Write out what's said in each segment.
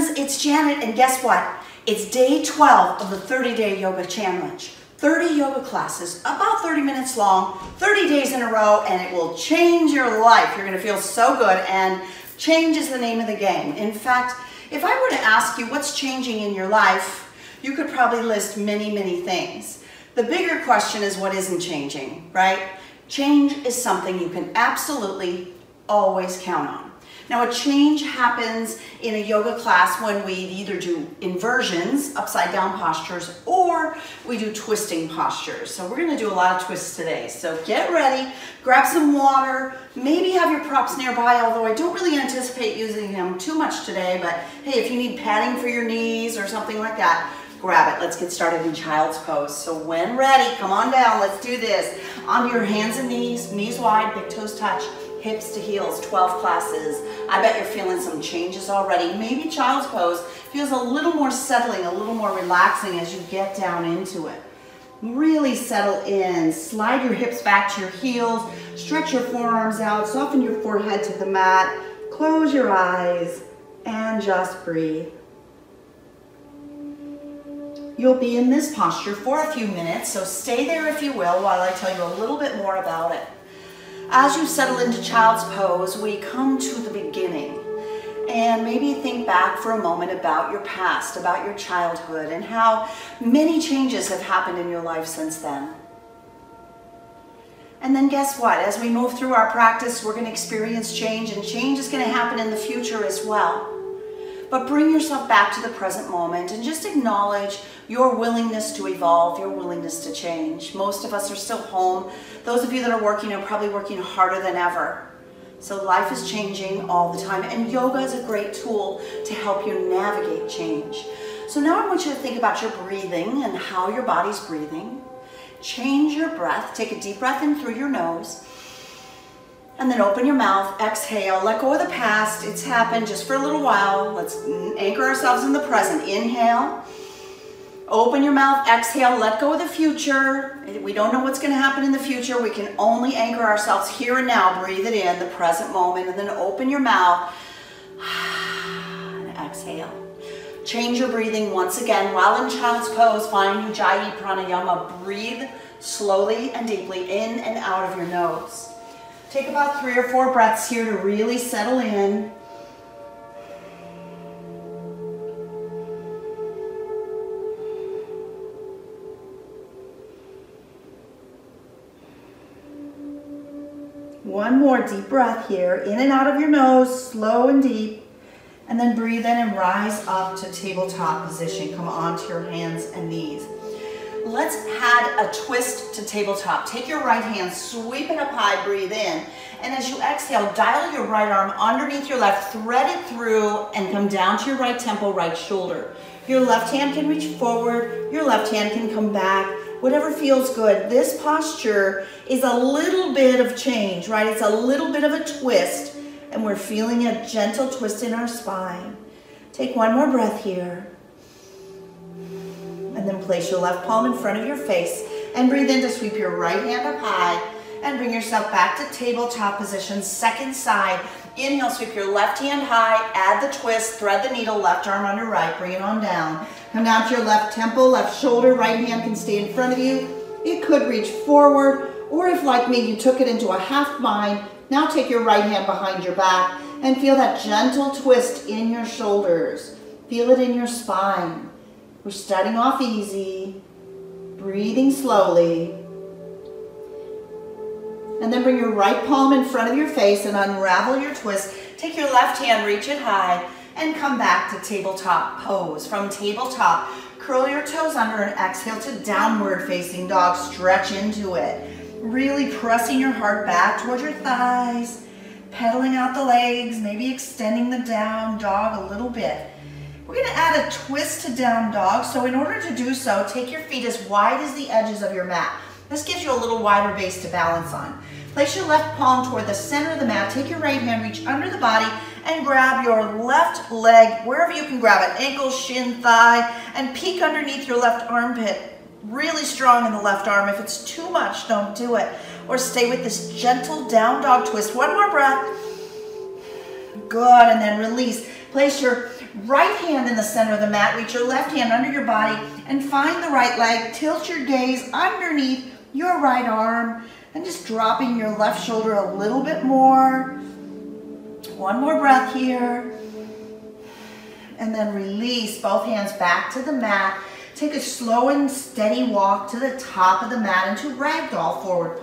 friends, it's Janet, and guess what? It's day 12 of the 30-day yoga challenge. 30 yoga classes, about 30 minutes long, 30 days in a row, and it will change your life. You're gonna feel so good, and change is the name of the game. In fact, if I were to ask you what's changing in your life, you could probably list many, many things. The bigger question is what isn't changing, right? Change is something you can absolutely always count on. Now, a change happens in a yoga class when we either do inversions, upside down postures, or we do twisting postures. So we're gonna do a lot of twists today. So get ready, grab some water, maybe have your props nearby, although I don't really anticipate using them too much today, but hey, if you need padding for your knees or something like that, grab it. Let's get started in child's pose. So when ready, come on down, let's do this. Onto your hands and knees, knees wide, big toes touch. Hips to heels, 12 classes. I bet you're feeling some changes already. Maybe child's pose feels a little more settling, a little more relaxing as you get down into it. Really settle in. Slide your hips back to your heels. Stretch your forearms out. Soften your forehead to the mat. Close your eyes and just breathe. You'll be in this posture for a few minutes, so stay there if you will while I tell you a little bit more about it. As you settle into child's pose, we come to the beginning. And maybe think back for a moment about your past, about your childhood, and how many changes have happened in your life since then. And then guess what? As we move through our practice, we're going to experience change, and change is going to happen in the future as well. But bring yourself back to the present moment and just acknowledge your willingness to evolve, your willingness to change. Most of us are still home. Those of you that are working are probably working harder than ever. So life is changing all the time, and yoga is a great tool to help you navigate change. So now I want you to think about your breathing and how your body's breathing. Change your breath. Take a deep breath in through your nose. And then open your mouth, exhale, let go of the past. It's happened just for a little while. Let's anchor ourselves in the present. Inhale, open your mouth, exhale, let go of the future. We don't know what's gonna happen in the future. We can only anchor ourselves here and now. Breathe it in, the present moment, and then open your mouth and exhale. Change your breathing once again. While in child's pose, find Ujjayi Pranayama. Breathe slowly and deeply in and out of your nose. Take about 3 or 4 breaths here to really settle in. One more deep breath here, in and out of your nose, slow and deep. And then breathe in and rise up to tabletop position. Come onto your hands and knees. Let's add a twist to tabletop. Take your right hand, sweep it up high, breathe in. And as you exhale, dial your right arm underneath your left, thread it through, and come down to your right temple, right shoulder. Your left hand can reach forward, your left hand can come back, whatever feels good. This posture is a little bit of change, right? It's a little bit of a twist, and we're feeling a gentle twist in our spine. Take one more breath here. And then place your left palm in front of your face and breathe in to sweep your right hand up high and bring yourself back to tabletop position, second side. Inhale, sweep your left hand high, add the twist, thread the needle, left arm under right, bring it on down. Come down to your left temple, left shoulder, right hand can stay in front of you. It could reach forward, or if like me, you took it into a half bind, now take your right hand behind your back and feel that gentle twist in your shoulders. Feel it in your spine. We're starting off easy, breathing slowly. And then bring your right palm in front of your face and unravel your twist. Take your left hand, reach it high, and come back to tabletop pose. From tabletop, curl your toes under and exhale to downward facing dog. Stretch into it. Really pressing your heart back towards your thighs, pedaling out the legs, maybe extending the down dog a little bit. We're going to add a twist to down dog. So in order to do so, take your feet as wide as the edges of your mat. This gives you a little wider base to balance on. Place your left palm toward the center of the mat. Take your right hand, reach under the body, and grab your left leg, wherever you can grab it, ankle, shin, thigh, and peek underneath your left armpit. Really strong in the left arm. If it's too much, don't do it. Or stay with this gentle down dog twist. One more breath. Good, and then release. Place your right hand in the center of the mat, reach your left hand under your body, and find the right leg. Tilt your gaze underneath your right arm, and just dropping your left shoulder a little bit more. One more breath here. And then release both hands back to the mat. Take a slow and steady walk to the top of the mat into ragdoll forward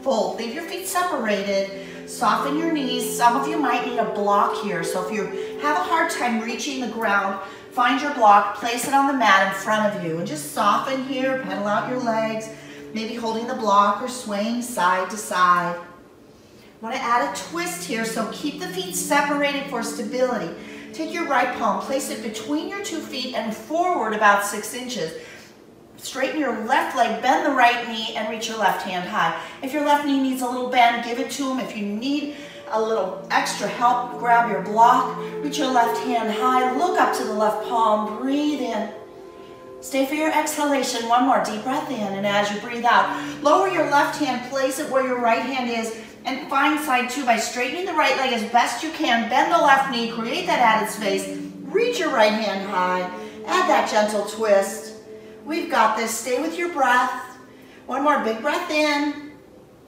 fold. Leave your feet separated. Soften your knees. Some of you might need a block here. So if you have a hard time reaching the ground, find your block, place it on the mat in front of you, and just soften here, pedal out your legs, maybe holding the block or swaying side to side. I want to add a twist here, so keep the feet separated for stability. Take your right palm, place it between your 2 feet and forward about 6 inches. Straighten your left leg, bend the right knee, and reach your left hand high. If your left knee needs a little bend, give it to him. If you need a little extra help, grab your block, reach your left hand high, look up to the left palm, breathe in. Stay for your exhalation. One more deep breath in, and as you breathe out, lower your left hand, place it where your right hand is, and find side 2 by straightening the right leg as best you can. Bend the left knee, create that added space. Reach your right hand high. Add that gentle twist. We've got this. Stay with your breath. One more big breath in.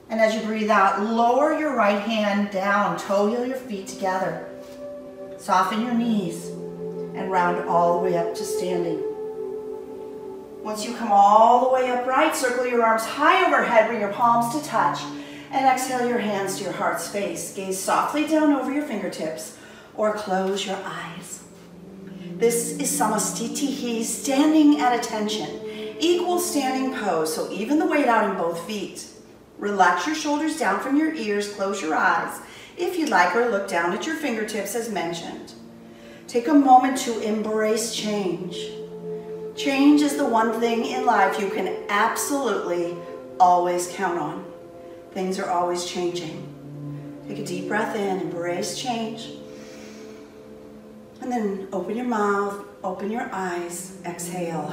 And as you breathe out, lower your right hand down. Toe heel your feet together. Soften your knees and round all the way up to standing. Once you come all the way upright, circle your arms high overhead, bring your palms to touch. And exhale your hands to your heart space. Gaze softly down over your fingertips or close your eyes. This is Samastitihi, standing at attention. Equal standing pose, so even the weight out in both feet. Relax your shoulders down from your ears, close your eyes if you'd like, or look down at your fingertips as mentioned. Take a moment to embrace change. Change is the one thing in life you can absolutely always count on. Things are always changing. Take a deep breath in, embrace change. And then open your mouth, open your eyes, exhale.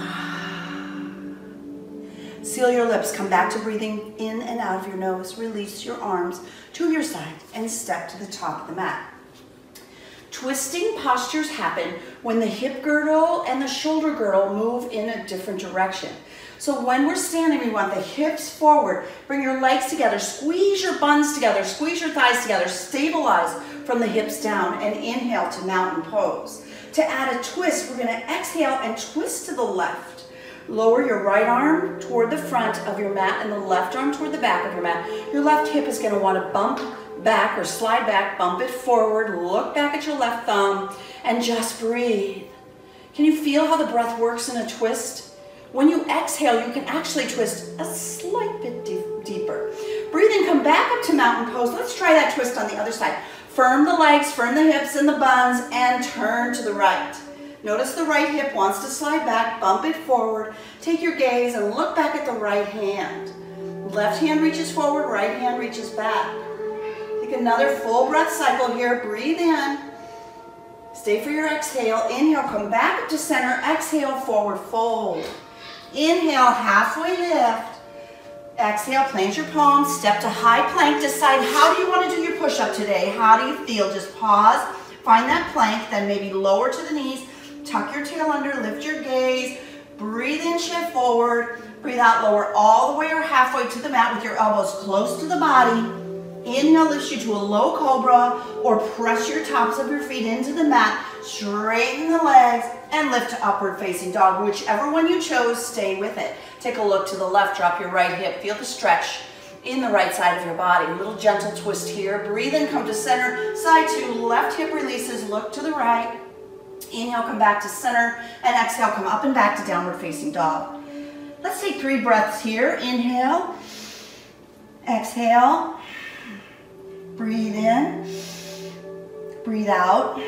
Seal your lips, come back to breathing in and out of your nose. Release your arms to your side and step to the top of the mat. Twisting postures happen when the hip girdle and the shoulder girdle move in a different direction. So when we're standing, we want the hips forward. Bring your legs together. Squeeze your buns together. Squeeze your thighs together. Stabilize from the hips down and inhale to mountain pose. To add a twist, we're going to exhale and twist to the left. Lower your right arm toward the front of your mat and the left arm toward the back of your mat. Your left hip is going to want to bump back or slide back. Bump it forward. Look back at your left thumb and just breathe. Can you feel how the breath works in a twist? When you exhale, you can actually twist a slight bit deeper. Breathe in, come back up to mountain pose. Let's try that twist on the other side. Firm the legs, firm the hips and the buns, and turn to the right. Notice the right hip wants to slide back, bump it forward. Take your gaze and look back at the right hand. Left hand reaches forward, right hand reaches back. Take another full breath cycle here. Breathe in. Stay for your exhale. Inhale, come back up to center. Exhale, forward fold. Inhale, halfway lift. Exhale, plant your palms, step to high plank. Decide how do you want to do your push-up today? How do you feel? Just pause, find that plank, then maybe lower to the knees, tuck your tail under, lift your gaze, breathe in, shift forward, breathe out, lower all the way or halfway to the mat with your elbows close to the body. Inhale lifts you to a low cobra, or press your tops of your feet into the mat, straighten the legs, and lift to upward facing dog. Whichever one you chose, stay with it. Take a look to the left, drop your right hip, feel the stretch in the right side of your body. A little gentle twist here. Breathe in, come to center, side 2, left hip releases, look to the right. Inhale, come back to center, and exhale, come up and back to downward facing dog. Let's take 3 breaths here. Inhale, exhale, breathe in, breathe out.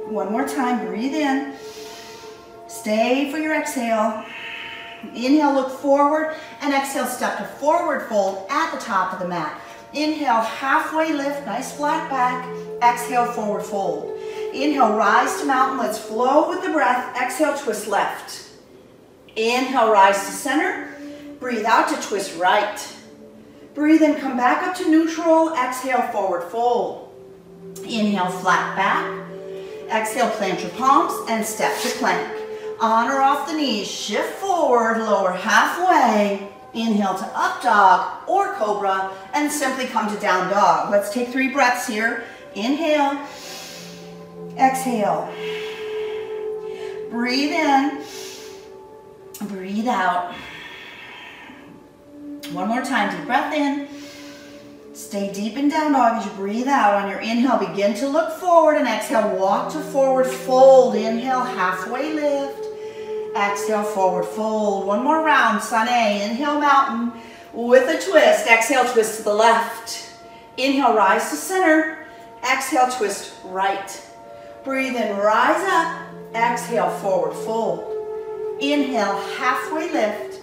One more time, breathe in, stay for your exhale. Inhale, look forward, and exhale, step to forward fold at the top of the mat. Inhale, halfway lift, nice flat back. Exhale, forward fold. Inhale, rise to mountain, let's flow with the breath. Exhale, twist left. Inhale, rise to center. Breathe out to twist right. Breathe in, come back up to neutral. Exhale, forward fold. Inhale, flat back. Exhale, plant your palms and step to plank. On or off the knees, shift forward, lower halfway. Inhale to up dog or cobra and simply come to down dog. Let's take 3 breaths here. Inhale, exhale. Breathe in, breathe out. One more time, deep breath in. Stay deep in down dog as you breathe out. On your inhale, begin to look forward and exhale, walk to forward fold. Inhale, halfway lift. Exhale, forward fold. One more round, sun A. Inhale, mountain with a twist. Exhale, twist to the left. Inhale, rise to center. Exhale, twist right. Breathe in, rise up. Exhale, forward fold. Inhale, halfway lift.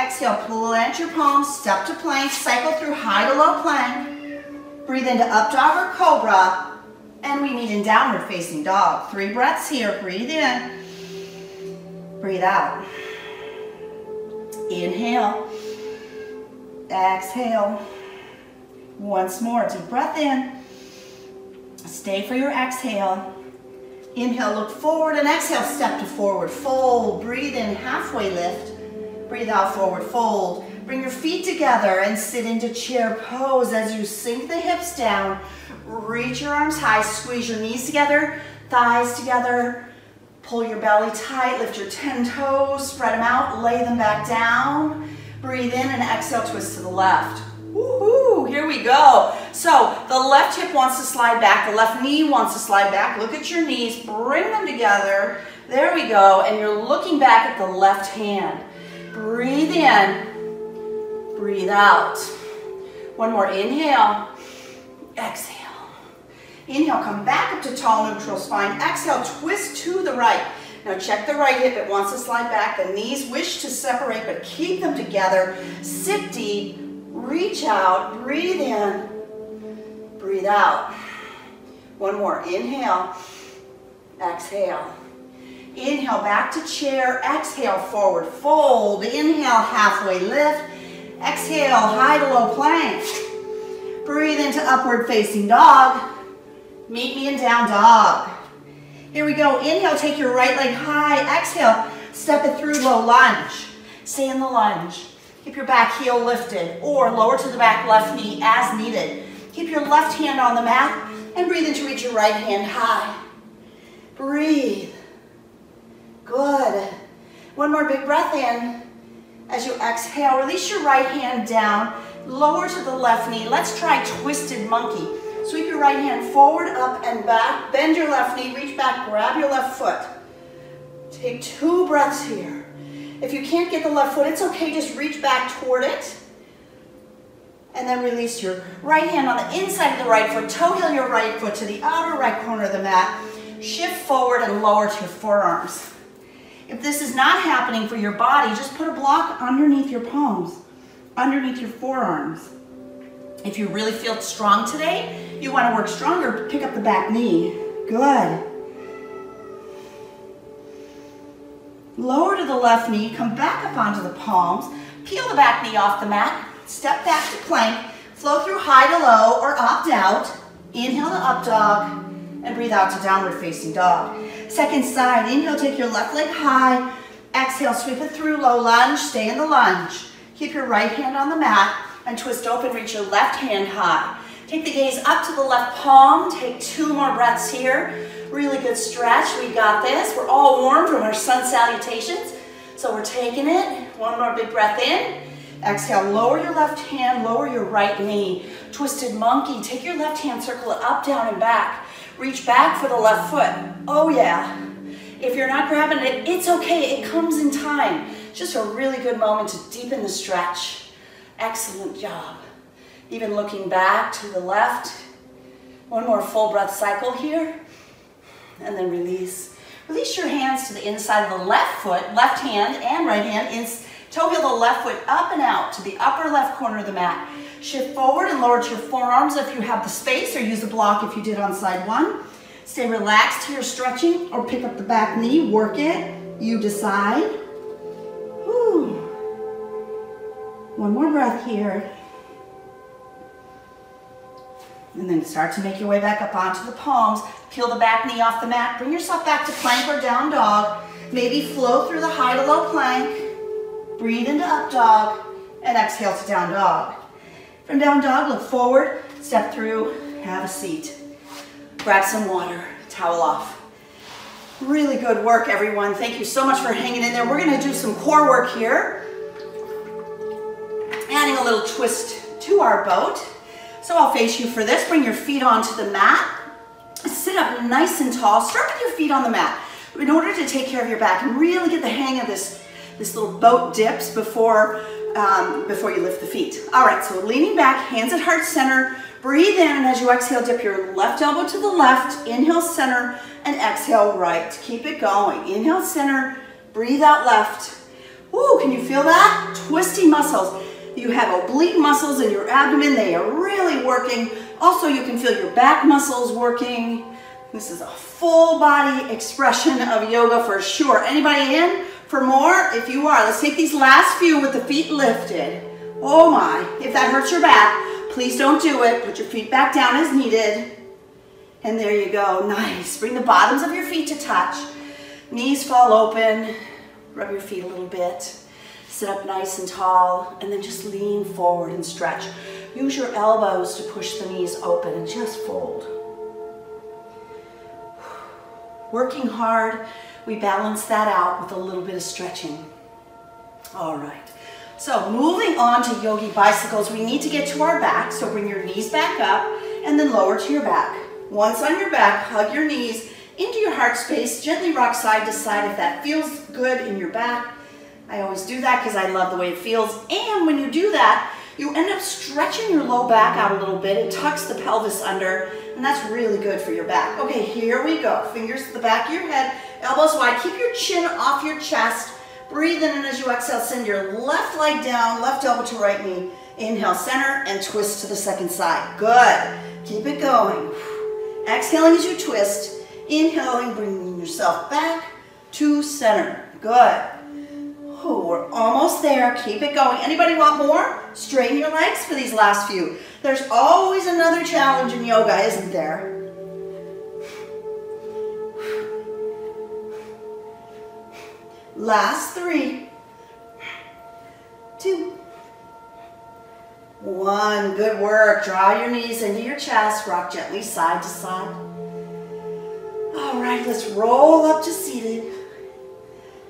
Exhale, plant your palms, step to plank, cycle through high to low plank. Breathe into up dog or cobra. And we meet in downward facing dog. 3 breaths here, breathe in. Breathe out. Inhale. Exhale. Once more, deep breath in. Stay for your exhale. Inhale, look forward and exhale, step to forward fold. Breathe in, halfway lift. Breathe out, forward fold. Bring your feet together and sit into chair pose as you sink the hips down. Reach your arms high, squeeze your knees together, thighs together. Pull your belly tight, lift your 10 toes, spread them out, lay them back down. Breathe in and exhale, twist to the left. Woohoo, here we go. So the left hip wants to slide back, the left knee wants to slide back. Look at your knees, bring them together. There we go, and you're looking back at the left hand. Breathe in, breathe out. One more, inhale, exhale. Inhale, come back up to tall neutral spine. Exhale, twist to the right. Now check the right hip, it wants to slide back. The knees wish to separate, but keep them together. Sit deep, reach out, breathe in, breathe out. One more, inhale, exhale. Inhale, back to chair, exhale, forward fold. Inhale, halfway lift. Exhale, high to low plank. Breathe into upward facing dog. Meet me in down dog. Here we go. Inhale, take your right leg high. Exhale, step it through low lunge. Stay in the lunge. Keep your back heel lifted or lower to the back left knee as needed. Keep your left hand on the mat and breathe in to reach your right hand high. Breathe. Good. One more big breath in. As you exhale, release your right hand down, lower to the left knee. Let's try twisted monkey. Sweep your right hand forward, up and back. Bend your left knee, reach back, grab your left foot. Take 2 breaths here. If you can't get the left foot, it's okay, just reach back toward it. And then release your right hand on the inside of the right foot. Toe heel your right foot to the outer right corner of the mat. Shift forward and lower to your forearms. If this is not happening for your body, just put a block underneath your palms, underneath your forearms. If you really feel strong today, you want to work stronger, pick up the back knee. Good. Lower to the left knee, come back up onto the palms, peel the back knee off the mat, step back to plank, flow through high to low or opt out. Inhale to up dog and breathe out to downward facing dog. Second side, inhale, take your left leg high. Exhale, sweep it through low lunge, stay in the lunge. Keep your right hand on the mat and twist open, reach your left hand high. Take the gaze up to the left palm, take 2 more breaths here. Really good stretch, we got this. We're all warm from our sun salutations, so we're taking it. One more big breath in. Exhale, lower your left hand, lower your right knee. Twisted monkey, take your left hand, circle it up, down, and back. Reach back for the left foot. Oh yeah. If you're not grabbing it, it's okay, it comes in time. Just a really good moment to deepen the stretch. Excellent job. Even looking back to the left. One more full breath cycle here. And then release. Release your hands to the inside of the left foot, left hand and right hand. Toe heel the left foot up and out to the upper left corner of the mat. Shift forward and lower to your forearms if you have the space, or use the block if you did on side 1. Stay relaxed here stretching, or pick up the back knee, work it. You decide. Whew. One more breath here. And then start to make your way back up onto the palms. Peel the back knee off the mat. Bring yourself back to plank or down dog. Maybe flow through the high to low plank. Breathe into up dog and exhale to down dog. From down dog, look forward, step through, have a seat. Grab some water, towel off. Really good work, everyone. Thank you so much for hanging in there. We're gonna do some core work here. Adding a little twist to our boat. So I'll face you for this. Bring your feet onto the mat. Sit up nice and tall. Start with your feet on the mat in order to take care of your back and really get the hang of this little boat dips before you lift the feet. All right, so leaning back, hands at heart center. Breathe in, and as you exhale, dip your left elbow to the left. Inhale, center, and exhale, right. Keep it going. Inhale, center. Breathe out, left. Woo, can you feel that? Twisting muscles. You have oblique muscles in your abdomen. They are really working. Also, you can feel your back muscles working. This is a full body expression of yoga for sure. Anybody in for more? If you are, let's take these last few with the feet lifted. Oh my, if that hurts your back, please don't do it. Put your feet back down as needed. And there you go, nice. Bring the bottoms of your feet to touch. Knees fall open. Rub your feet a little bit. Sit up nice and tall, and then just lean forward and stretch. Use your elbows to push the knees open and just fold. Working hard, we balance that out with a little bit of stretching. All right, so moving on to yogi bicycles, we need to get to our back, so bring your knees back up and then lower to your back. Once on your back, hug your knees into your heart space, gently rock side to side if that feels good in your back. I always do that because I love the way it feels, and when you do that, you end up stretching your low back out a little bit. It tucks the pelvis under, and that's really good for your back. Okay, here we go. Fingers to the back of your head, elbows wide. Keep your chin off your chest. Breathe in, and as you exhale, send your left leg down, left elbow to right knee. Inhale, center, and twist to the second side. Good. Keep it going. Exhaling as you twist. Inhaling, bringing yourself back to center. Good. Oh, we're almost there. Keep it going. Anybody want more? Straighten your legs for these last few. There's always another challenge in yoga, isn't there? Last 3, 2, 1. Good work. Draw your knees into your chest. Rock gently side to side. All right, let's roll up to seated.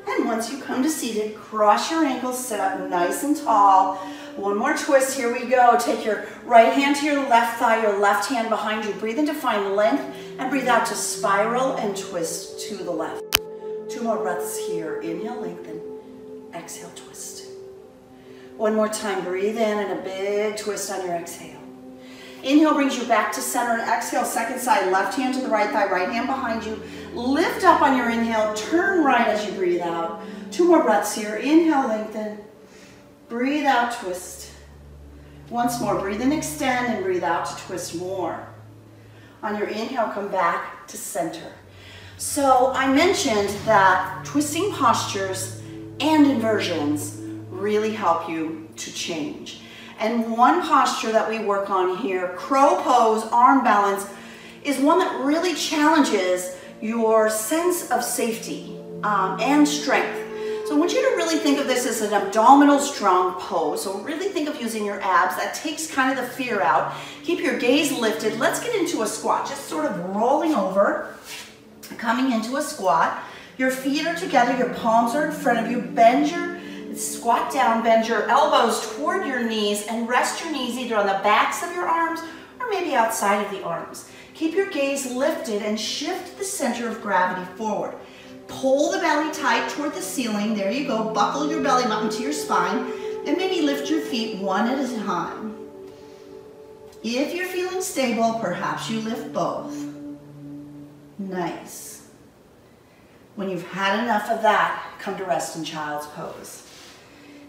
And once you come to seated, cross your ankles, sit up nice and tall. One more twist, here we go. Take your right hand to your left thigh, your left hand behind you. Breathe in to find length, and breathe out to spiral and twist to the left. 2 more breaths here. Inhale, lengthen. Exhale, twist. One more time, breathe in and a big twist on your exhale. Inhale brings you back to center, and exhale, second side, left hand to the right thigh, right hand behind you. Lift up on your inhale, turn right as you breathe out. 2 more breaths here. Inhale, lengthen. Breathe out, twist. Once more, breathe in, extend, and breathe out to twist more. On your inhale, come back to center. So I mentioned that twisting postures and inversions really help you to change. And one posture that we work on here, crow pose, arm balance, is one that really challenges your sense of safety and strength. So I want you to really think of this as an abdominal strong pose. So really think of using your abs. That takes kind of the fear out. Keep your gaze lifted. Let's get into a squat, just sort of rolling over, coming into a squat. Your feet are together, your palms are in front of you. Squat down, bend your elbows toward your knees, and rest your knees either on the backs of your arms or maybe outside of the arms. Keep your gaze lifted and shift the center of gravity forward. Pull the belly tight toward the ceiling. There you go. Buckle your belly button to your spine, and maybe lift your feet one at a time. If you're feeling stable, perhaps you lift both. Nice. When you've had enough of that, come to rest in child's pose.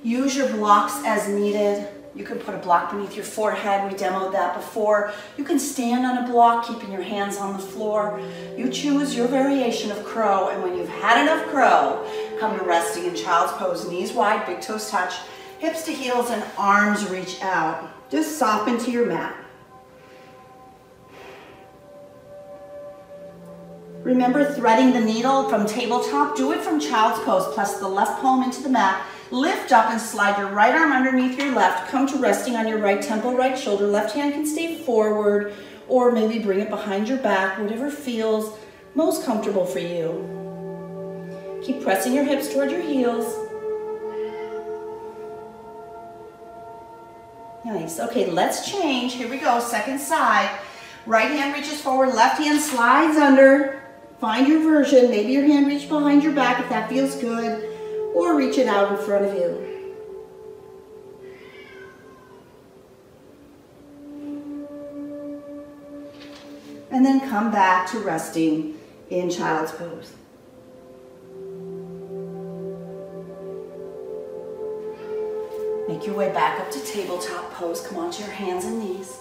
Use your blocks as needed. You can put a block beneath your forehead. We demoed that before. You can stand on a block, keeping your hands on the floor. You choose your variation of crow, and when you've had enough crow, come to resting in child's pose. Knees wide, big toes touch, hips to heels, and arms reach out. Just soften to your mat. Remember threading the needle from tabletop? Do it from child's pose. Press the left palm into the mat. Lift up and slide your right arm underneath your left. Come to resting on your right temple, right shoulder. Left hand can stay forward, or maybe bring it behind your back, whatever feels most comfortable for you. Keep pressing your hips toward your heels. Nice. Okay, let's change. Here we go. Second side. Right hand reaches forward, left hand slides under. Find your version. Maybe your hand reach behind your back if that feels good, or reach it out in front of you. And then come back to resting in child's pose. Make your way back up to tabletop pose. Come onto your hands and knees.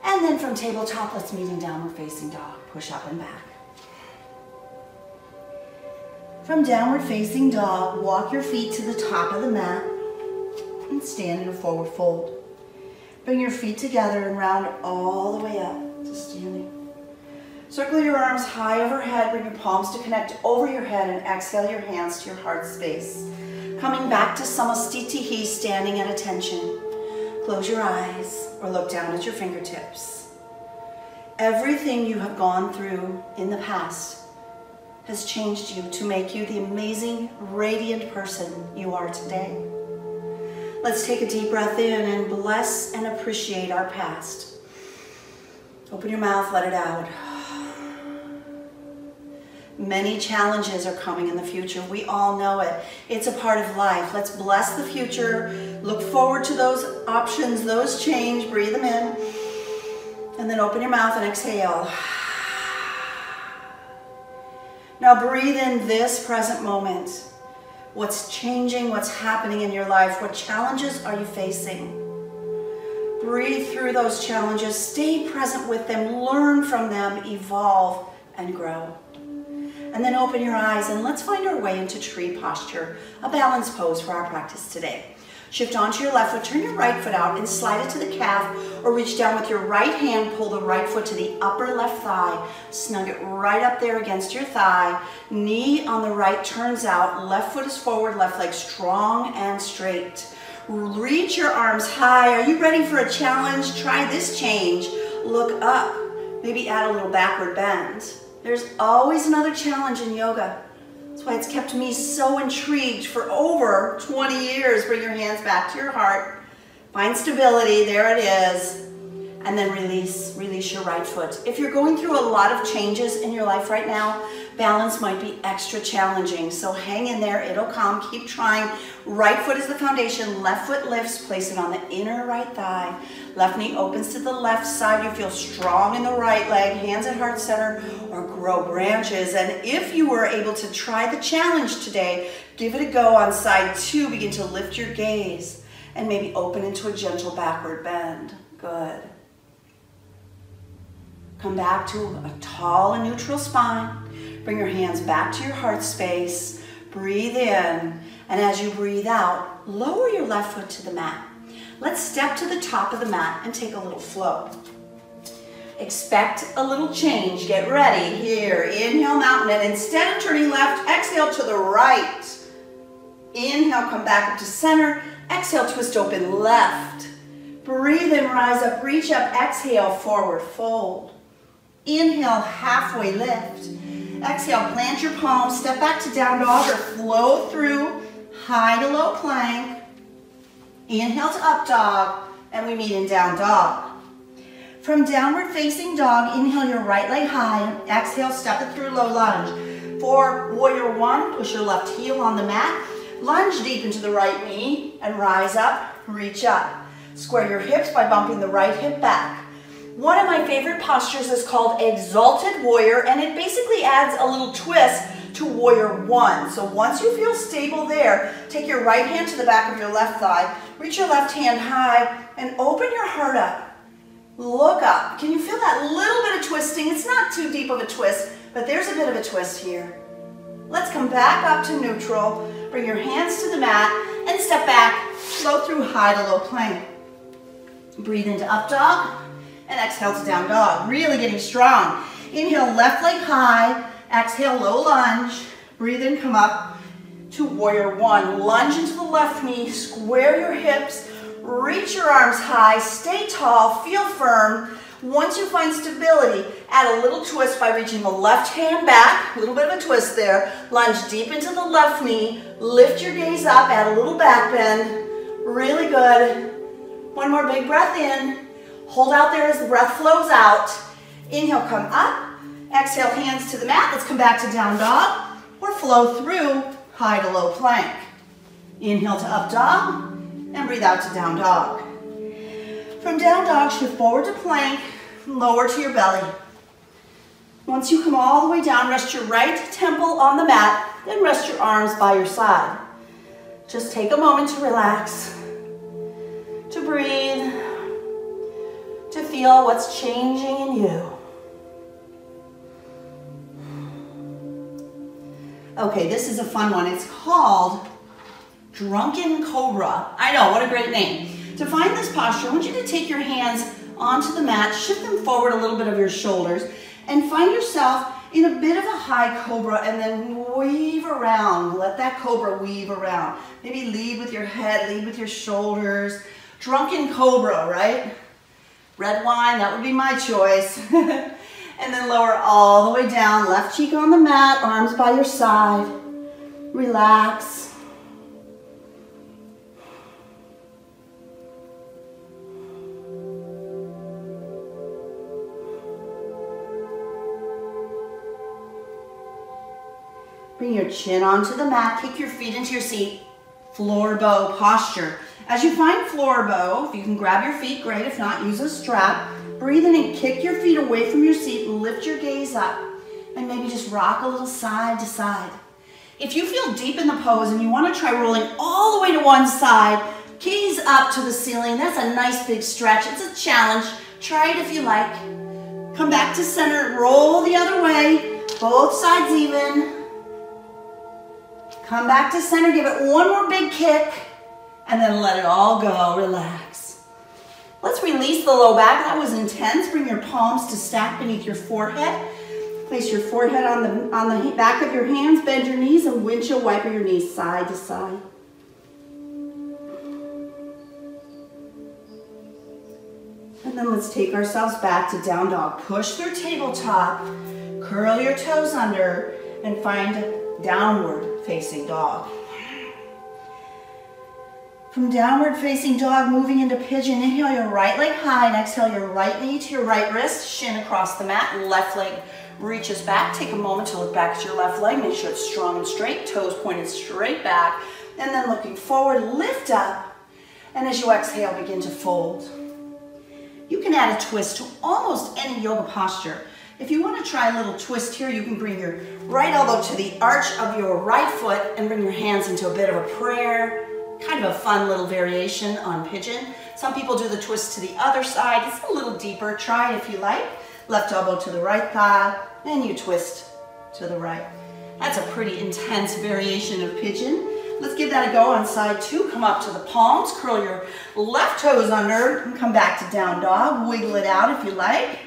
And then from tabletop, let's meet in downward facing dog. Push up and back. From downward facing dog, walk your feet to the top of the mat and stand in a forward fold. Bring your feet together and round all the way up to standing. Circle your arms high overhead. Bring your palms to connect over your head and exhale your hands to your heart space. Coming back to Samastitihi, standing at attention. Close your eyes or look down at your fingertips. Everything you have gone through in the past has changed you to make you the amazing, radiant person you are today. Let's take a deep breath in and bless and appreciate our past. Open your mouth, let it out. Many challenges are coming in the future. We all know it. It's a part of life. Let's bless the future. Look forward to those options, those change. Breathe them in. And then open your mouth and exhale. Now breathe in this present moment. What's changing? What's happening in your life? What challenges are you facing? Breathe through those challenges. Stay present with them. Learn from them. Evolve and grow. And then open your eyes and let's find our way into tree posture, a balance pose for our practice today. Shift onto your left foot, turn your right foot out and slide it to the calf, or reach down with your right hand, pull the right foot to the upper left thigh, snug it right up there against your thigh, knee on the right turns out, left foot is forward, left leg strong and straight. Reach your arms high. Are you ready for a challenge? Try this change. Look up, maybe add a little backward bend. There's always another challenge in yoga. That's why it's kept me so intrigued for over 20 years. Bring your hands back to your heart. Find stability, there it is. And then release your right foot. If you're going through a lot of changes in your life right now, balance might be extra challenging. So hang in there, it'll come, keep trying. Right foot is the foundation, left foot lifts, place it on the inner right thigh. Left knee opens to the left side. You feel strong in the right leg, hands at heart center, or grow branches. And if you were able to try the challenge today, give it a go on side 2. Begin to lift your gaze and maybe open into a gentle backward bend. Good. Come back to a tall and neutral spine. Bring your hands back to your heart space. Breathe in, and as you breathe out, lower your left foot to the mat. Let's step to the top of the mat and take a little flow. Expect a little change. Get ready. Here, inhale, mountain, and instead of turning left, exhale to the right. Inhale, come back up to center. Exhale, twist open left. Breathe in, rise up, reach up. Exhale, forward fold. Inhale, halfway lift. Exhale, plant your palms, step back to down dog or flow through high to low plank. Inhale to up dog, and we meet in down dog. From downward facing dog, inhale your right leg high, exhale, step it through low lunge. For warrior 1, push your left heel on the mat, lunge deep into the right knee, and rise up, reach up. Square your hips by bumping the right hip back. One of my favorite postures is called Exalted Warrior, and it basically adds a little twist to Warrior 1. So once you feel stable there, take your right hand to the back of your left thigh, reach your left hand high, and open your heart up. Look up. Can you feel that little bit of twisting? It's not too deep of a twist, but there's a bit of a twist here. Let's come back up to neutral. Bring your hands to the mat and step back. Flow through high to low plank. Breathe into up dog and exhale to down dog. Really getting strong. Inhale, left leg high. Exhale, low lunge. Breathe in, come up to warrior one. Lunge into the left knee, square your hips, reach your arms high, stay tall, feel firm. Once you find stability, add a little twist by reaching the left hand back, a little bit of a twist there. Lunge deep into the left knee, lift your gaze up, add a little back bend. Really good. One more big breath in. Hold out there as the breath flows out. Inhale, come up. Exhale, hands to the mat. Let's come back to down dog or flow through high to low plank. Inhale to up dog and breathe out to down dog. From down dog, shift forward to plank, lower to your belly. Once you come all the way down, rest your right temple on the mat, then rest your arms by your side. Just take a moment to relax, to breathe, to feel what's changing in you. Okay, this is a fun one. It's called Drunken Cobra. I know, what a great name. To find this posture, I want you to take your hands onto the mat, shift them forward a little bit of your shoulders, and find yourself in a bit of a high cobra, and then weave around. Let that cobra weave around. Maybe lead with your head, lead with your shoulders. Drunken cobra, right? Red wine, that would be my choice. And then lower all the way down, left cheek on the mat, arms by your side. Relax. Bring your chin onto the mat, kick your feet into your seat. Floor bow posture. As you find floor bow, if you can grab your feet, great. If not, use a strap. Breathe in and kick your feet away from your seat. Lift your gaze up and maybe just rock a little side to side. If you feel deep in the pose and you want to try rolling all the way to one side, gaze up to the ceiling. That's a nice big stretch. It's a challenge. Try it if you like. Come back to center. Roll the other way. Both sides even. Come back to center, give it one more big kick, and then let it all go, relax. Let's release the low back, that was intense. Bring your palms to stack beneath your forehead. Place your forehead on the back of your hands, bend your knees, and windshield wiper your knees side to side. And then let's take ourselves back to down dog. Push through tabletop, curl your toes under, and find downward facing dog. From downward facing dog, moving into pigeon, inhale your right leg high and exhale your right knee to your right wrist, shin across the mat, left leg reaches back. Take a moment to look back at your left leg, make sure it's strong and straight, toes pointed straight back, and then looking forward, lift up, and as you exhale, begin to fold. You can add a twist to almost any yoga posture. If you want to try a little twist here, you can bring your right elbow to the arch of your right foot and bring your hands into a bit of a prayer. Kind of a fun little variation on pigeon. Some people do the twist to the other side. It's a little deeper. Try it if you like. Left elbow to the right thigh, and you twist to the right. That's a pretty intense variation of pigeon. Let's give that a go on side two. Come up to the palms, curl your left toes under, and come back to down dog. Wiggle it out if you like.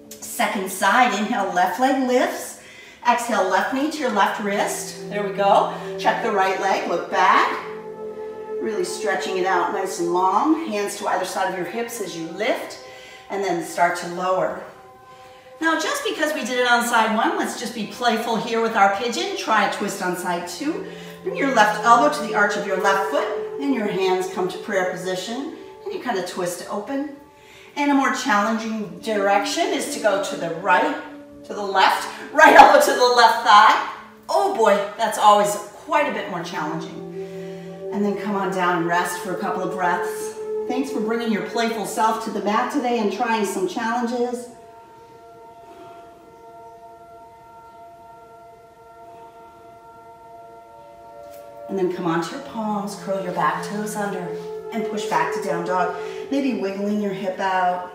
Second side, inhale, left leg lifts. Exhale, left knee to your left wrist. There we go. Check the right leg, look back. Really stretching it out nice and long. Hands to either side of your hips as you lift, and then start to lower. Now, just because we did it on side one, let's just be playful here with our pigeon. Try a twist on side two. Bring your left elbow to the arch of your left foot, and your hands come to prayer position, and you kind of twist open. And a more challenging direction is to go to the right, to the left, right elbow to the left thigh. Oh boy, that's always quite a bit more challenging. And then come on down and rest for a couple of breaths. Thanks for bringing your playful self to the mat today and trying some challenges. And then come onto your palms, curl your back toes under, and push back to down dog. Maybe wiggling your hip out,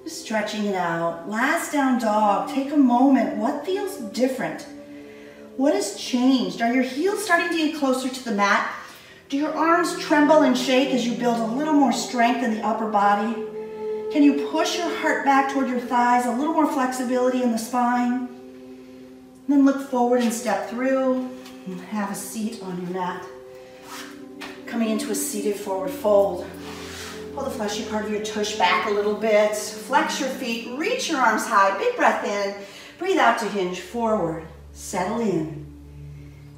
just stretching it out. Last down dog, take a moment. What feels different? What has changed? Are your heels starting to get closer to the mat? Do your arms tremble and shake as you build a little more strength in the upper body? Can you push your heart back toward your thighs, a little more flexibility in the spine? Then look forward and step through and have a seat on your mat. Coming into a seated forward fold. Pull the fleshy part of your tush back a little bit. Flex your feet, reach your arms high, big breath in. Breathe out to hinge forward. Settle in.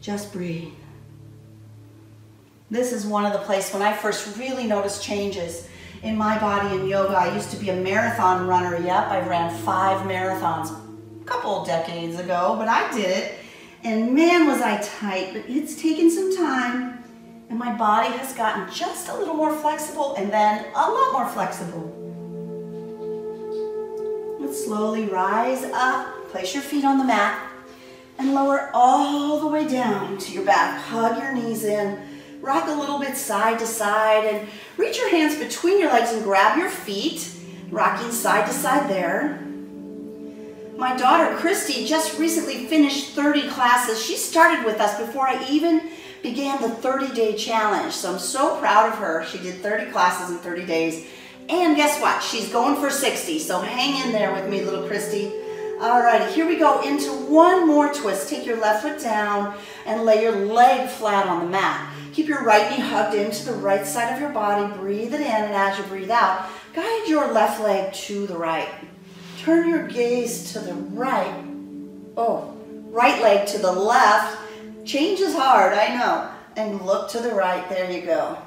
Just breathe. This is one of the places when I first really noticed changes in my body in yoga. I used to be a marathon runner. Yep, I ran 5 marathons a couple of decades ago, but I did it. And man, was I tight, but it's taken some time. And my body has gotten just a little more flexible and then a lot more flexible. Let's slowly rise up, place your feet on the mat, and lower all the way down to your back. Hug your knees in, rock a little bit side to side, and reach your hands between your legs and grab your feet, rocking side to side there. My daughter, Christy, just recently finished 30 classes. She started with us before I even began the 30-day challenge. So I'm so proud of her. She did 30 classes in 30 days. And guess what? She's going for 60. So hang in there with me, little Christy. Alrighty, here we go into one more twist. Take your left foot down and lay your leg flat on the mat. Keep your right knee hugged into the right side of your body. Breathe it in, and as you breathe out, guide your left leg to the right. Turn your gaze to the right. Oh, right leg to the left. Change is hard, I know. And look to the right, there you go.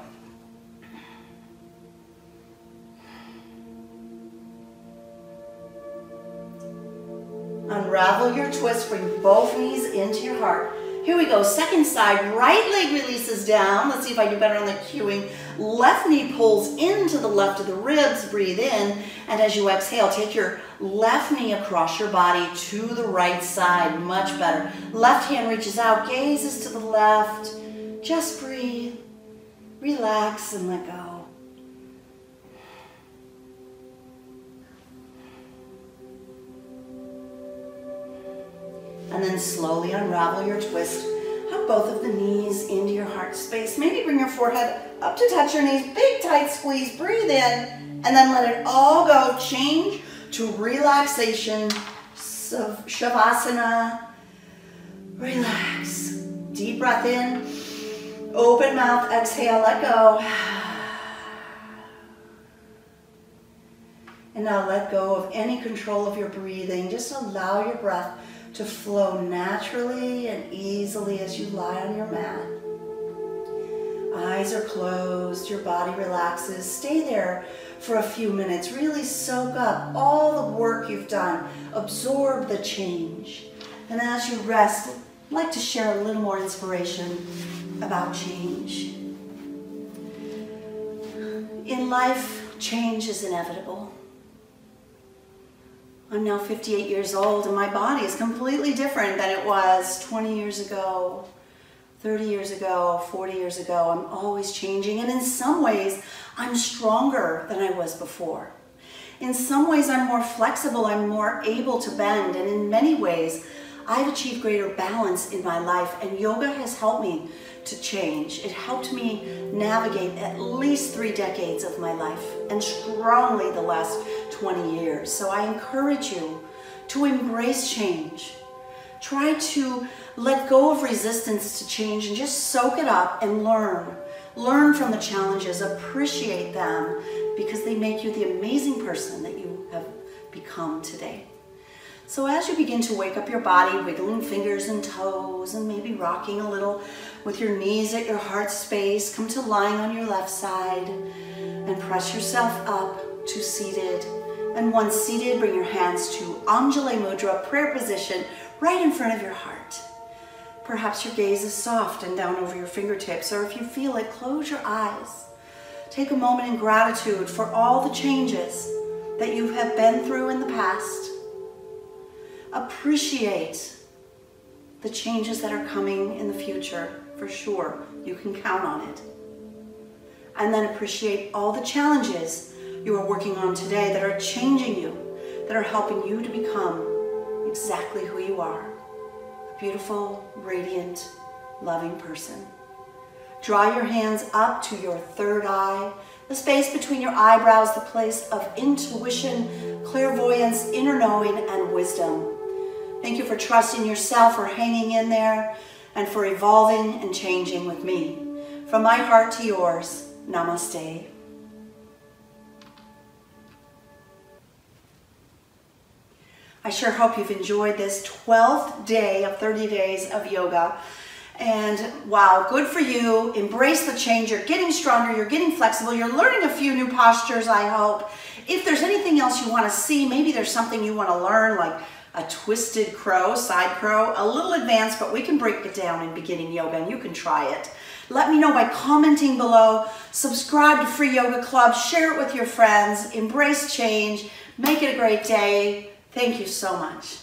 Unravel your twist, bring both knees into your heart. Here we go, second side, right leg releases down. Let's see if I do better on the cueing. Left knee pulls into the left of the ribs, breathe in, and as you exhale, take your left knee across your body to the right side, much better. Left hand reaches out, gazes to the left. Just breathe, relax, and let go. And then slowly unravel your twist. Hug both of the knees into your heart space. Maybe bring your forehead up to touch your knees. Big tight squeeze. Breathe in. And then let it all go. Change to relaxation. Shavasana. Relax. Deep breath in. Open mouth. Exhale. Let go. And now let go of any control of your breathing. Just allow your breath to flow naturally and easily as you lie on your mat. Eyes are closed, your body relaxes. Stay there for a few minutes. Really soak up all the work you've done. Absorb the change. And as you rest, I'd like to share a little more inspiration about change. In life, change is inevitable. I'm now 58 years old and my body is completely different than it was 20 years ago, 30 years ago, 40 years ago. I'm always changing, and in some ways I'm stronger than I was before. In some ways I'm more flexible, I'm more able to bend, and in many ways I've achieved greater balance in my life, and yoga has helped me to change. It helped me navigate at least 3 decades of my life, and strongly the last 20 years. So I encourage you to embrace change. Try to let go of resistance to change and just soak it up and learn. Learn from the challenges, appreciate them, because they make you the amazing person that you have become today. So as you begin to wake up your body, wiggling fingers and toes and maybe rocking a little with your knees at your heart space, come to lying on your left side and press yourself up to seated. And once seated, bring your hands to Anjali Mudra, prayer position, right in front of your heart. Perhaps your gaze is soft and down over your fingertips, or if you feel it, close your eyes. Take a moment in gratitude for all the changes that you have been through in the past. Appreciate the changes that are coming in the future, for sure. You can count on it. And then appreciate all the challenges you are working on today that are changing you, that are helping you to become exactly who you are. A beautiful, radiant, loving person. Draw your hands up to your third eye, The space between your eyebrows, the place of intuition, clairvoyance, inner knowing, and wisdom. Thank you for trusting yourself, for hanging in there, and for evolving and changing with me. From my heart to yours, namaste. I sure hope you've enjoyed this 12th day of 30 days of yoga. And wow, good for you. Embrace the change. You're getting stronger. You're getting flexible. You're learning a few new postures, I hope. If there's anything else you want to see, maybe there's something you want to learn, like a twisted crow, side crow, a little advanced, but we can break it down in beginning yoga and you can try it. Let me know by commenting below. Subscribe to Free Yoga Club. Share it with your friends. Embrace change. Make it a great day. Thank you so much.